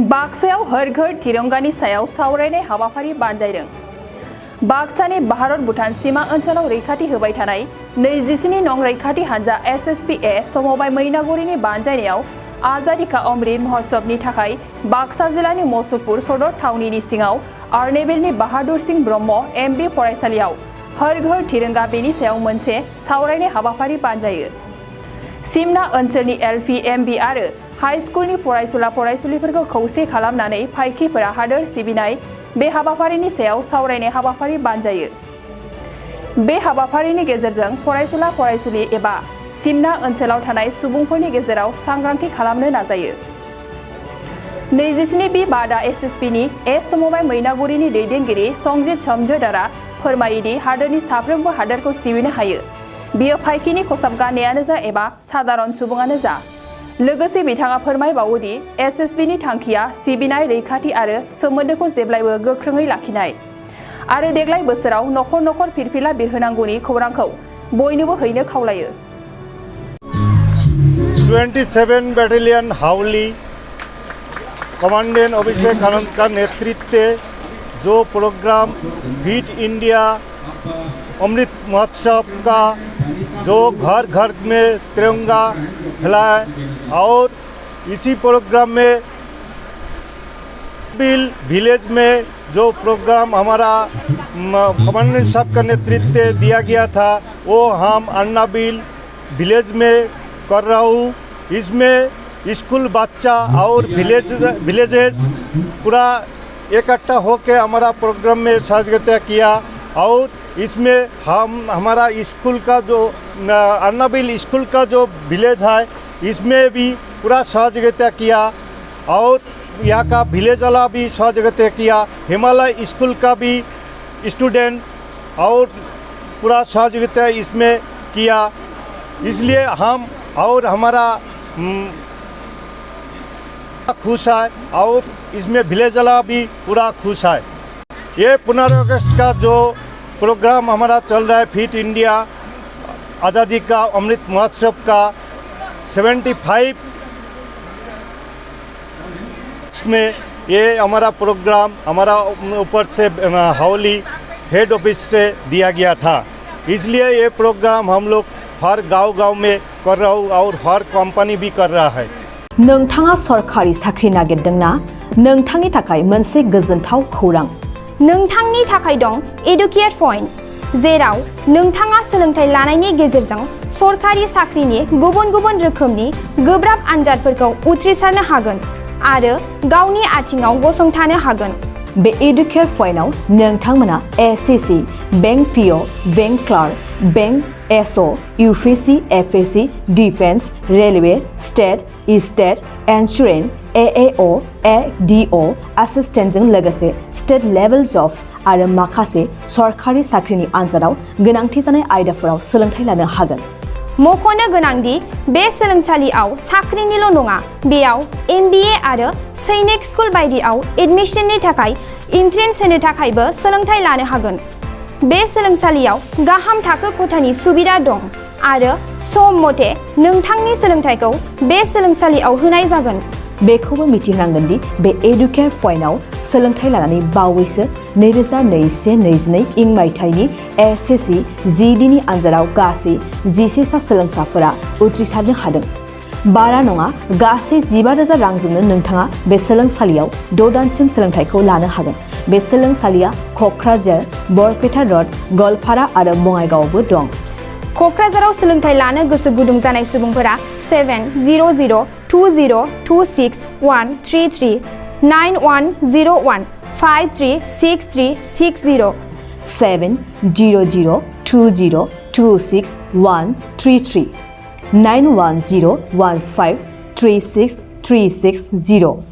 बाक्सायाव हर घर तिरंगानि सायाव सावरायनाय हाबाफारि बानजायदों। बाक्सानि भारत भुटान सीमा ओनसोलाव रैखाथि होबाय थानाय 27 नं रैखाथि हानजा SSPA समबाय मैनागुरिनि बानजायनायाव आजादी का अमृत महोत्सवनि थाखाय बाक्सा जिल्लानि मुसलपुर सदर थावनिनि सिङाव आर्नेबिलनि बाहादुर सिंह ब्रह्म MB फरायसालियाव हर घर तिरंगा बेनि सायाव मोनसे सावरायनाय हाबाफारि बानजायो। सिमना ओनसोलनि LP MB आरो हाई स्कुलनि फरायसुला फरायसुलिफोरखौ खौसे खालामनानै फायखिफोरा हादोर सिबिनाय बे हाबाफारिनि सायाव सावरायनाय हाबाफारि बानजायो। बे हाबाफारिनि गेजेरजों फरायसुला फरायसुलि एबा सिमना ओनसोलाव थानाय सुबुंफोरनि गेजेराव सांग्रांथि खालामनो नाजायो। 27 बि बादा SSP नि समबाय मैनागुरिनि दैदेनगिरि संजित समझदारा फोरमायोदि हादोरनि साफ्रोमबो हादोरखौ सिबिनो हायो। बियो फायखिनि खसाब गाननायानो जा एबा साधारन सुबुङानो जा। लोगोसे बिथाङा फोरमायबावोदि SSP नि थांखिया सिबिनाय रैखाथि आरो सोमोन्दोखौ जेब्लायबो गोख्रोङै लाखिनाय आरो देग्लाय बोसोराव नखर नखर फिरफिला बिरहोनांगौनि खौरांखौ बयनोबो हैनो खावलायो। 27 बैटालियन हावली कमांडेंट अभिषेक आनंद का नेतृत्व जो programme fit India Amrit Mahotsav का जो घर घर में तिरंगा फैलाए और इसी प्रोग्राम में बिल विलेज में जो प्रोग्राम हमारा कमांडेंट साहब का नेतृत्व दिया गया था वो हम अन्ना बिल विलेज में कर रहा हूँ। इसमें स्कूल बच्चा और विलेजेस पूरा इकट्ठा होकर हमारा प्रोग्राम में सहभागिता किया और इसमें हमारा स्कूल का जो अन्नाबिल स्कूल का जो विलेज है इसमें भी पूरा सहभागिता किया और यहाँ का विलेज वाला भी सहभागिता किया। हिमालय स्कूल का भी स्टूडेंट और पूरा सहभागिता इसमें किया। इसलिए हम और हमारा खुश है और इसमें विलेज वाला भी पूरा खुश है। ये 15 अगस्त का जो प्रोग्राम हमारा चल रहा है फिट इंडिया आज़ादी का अमृत महोत्सव का 75 में ये हमारा प्रोग्राम हमारा ऊपर से हावली हेड ऑफिस से दिया गया था। इसलिए ये प्रोग्राम हम लोग हर गांव में कर रहा हूँ और हर कंपनी भी कर रहा है। नोंथाङा सरकारि साख्रि नागिरदोंना? नोंथांनि थाखाय मोनसे गोजोनथाव खौरां। नोंथांनि थाखाय दं एडुकेट पॉइंट, जेराव नोंथाङा सोलोंथाइ लानायनि गेजेरजों सरकारि साख्रिनि गुबुन गुबुन रोखोमनि गोब्राब आनजादफोरखौ उथ्रिसारनो हागोन आरो गावनि आथिङाव गसंथानो हागोन। बे एडुकेट पॉइन्टआव नोंथांमोना SSC, bank PO, bank clerk, bank SO, UPSC, FSC, defence, railway, state insurance, AAO, ADO, असिस्टेन्टजों लोगोसे स्टेट लेभेल्स अफ आरो माखासे सरकारि साख्रिनि आनजादाव गोनांथि जानाय आयदाफोराव सोलोंथाइ लानो हागोन। मख'नो गोनांदि बे सोलोंसालियाव साख्रिनिल' नङा, बेयाव MBA आरो सैनिक स्कुल बायदियाव एडमिशननि थाखाय एन्ट्रेन्स होनो थाखायबो सोलोंथाइ लानो हागोन। बे सोलोंसालियाव गाहाम थाखो खथानि सुबिदा दं आरो सम मथे नोंथांनि सोलोंथाइखौ बे सोलोंसालियाव होनाय जागोन। बेखौबो मिथिनांगोन दि बे एडुकेट पॉइन्टआव सोलोंथाइ लानानै बावैसो 2021-22 इं मायथाइनि SSC GD नि आनजादाव गासै 11 सा सोलोंसाफोरा उथ्रिसारनो हादों। बारा नङा, गासै 15,000 रांजोंनो नोंथाङा बे सोलोंसालियाव 6 दानसिम सोलोंथाइखौ लानो हागोन। बे सोलोंसालिया क'क्राझार, बरपेटा रड, गलपारा आरो बङाइगावआवबो दं। क'क्राझाराव सोलोंथाइ लानो गोसो गुदुं जानाय सुबुंफोरा 70020261133 9101 536360 70020261133 9101536360